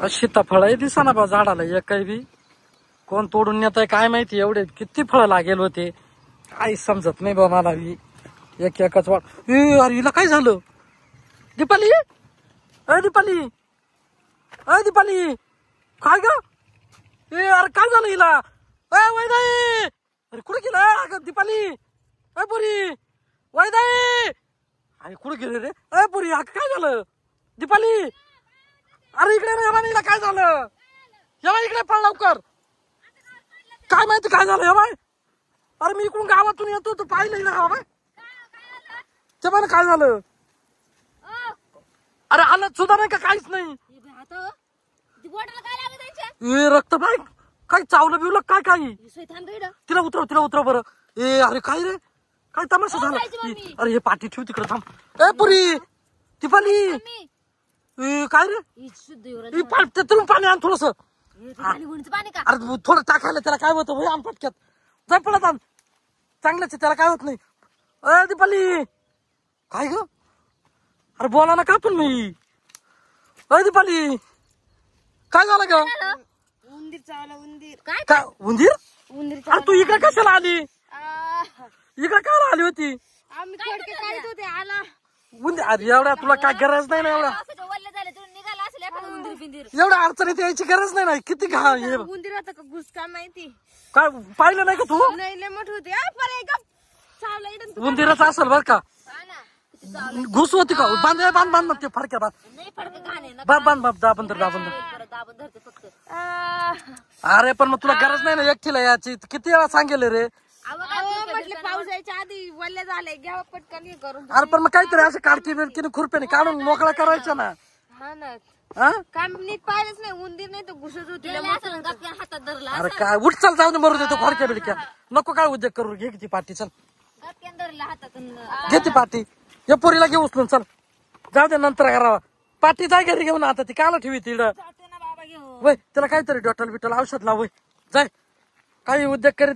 सीताफळ दिसा बा झाडाला एक काही बी कोण तोडून नेत आहे काय माहिती. एवढे किती फळं लागेल होते काही समजत नाही बा मला बी. एक एकच वाट. अरे हिला काय झालं दीपाली? अरे दीपाली, अरे दीपाली काय ग? अरे काय झालं हिला? वैदाई अरे कुठे गेला अगं दीपाली? अय पुरी वैदाई अरे कुठे गेले रे? अय पुरी काय झालं दीपाली? अरे इकडे रे हिला काय झालं? या इकडे पळ लवकर. काय माहिती काय झालं? बाय अरे मी इकडून गावातून येतो तू पाहिलं ना बाय ते पण काय झालं? अरे हालत सुद्धा नाही का? काहीच नाही. रक्त बाय काय चावलं बिवलं काय? काही तिला उतरव, तिला उतरव बरं. अरे काय रे काय तमाशा झाला? अरे हे पाठी ठेव तिकडे थांब. ए पुरी दीपाली काय रे? तिथून पाणी आण थोडस. अरे थोडं टाकायला त्याला काय होतं भाई? आम पटक्यात जाय पडत आण चांगलंच त्याला काय होत नाही. अ दीपाली काय ग? अरे बोला ना का पण मी. अ दीपाली काय झालं ग? उंदीर चावला. उंदीर काय उंदीर? अरे तू इकडे कशाला आली? इकडे काय आली होती? आम्ही खडके काढत होते आला उंदीर. अरे एवढ्या तुला काय गरज नाही ना एवढा एवढ्या अडचणीत यायची गरज नाही ना. किती घा हे उंदीर होता का घुस का माहिती? काय पाहिलं नाही का तू? नाही लय मोठ होते. चावला इथं उंदीरच असेल बर का? घुस होती का? बांध बांध बांध ते फडक्या बांध बांध बांध दाबंद दाबंद. अरे पण मग तुला गरज नाही ना एकटीला याची. किती वेळा सांगेल रे? म्हटलं पाऊस यायच्या आधी वल्ले झाले घ्या पटकन हे करून. अरे पण मग काहीतरी असं काढकी बिडकीने खुरप्याने काढून मोकळा करायचा ना. हा ना हा काय नीट पाहिलंच नाही. उंदीर नाही तर घुसत होती. हातात धरला अरे काय उठ चल जाऊ दे मरू देतो खोडक्या बिडक्या नको काय उद्योग करू. घे ती पाठी चल धरला हातातून. घे ती पाठी. या पोरीला घे उचलून चल. जाऊ दे नंतर करावा. पाठी जाय घरी घेऊन आता ती काला ठेवी तिड जाते ना बाबा घेऊन. वय त्याला काहीतरी डॉटल बिटल औषध लाव. जाय काही उद्योग करीत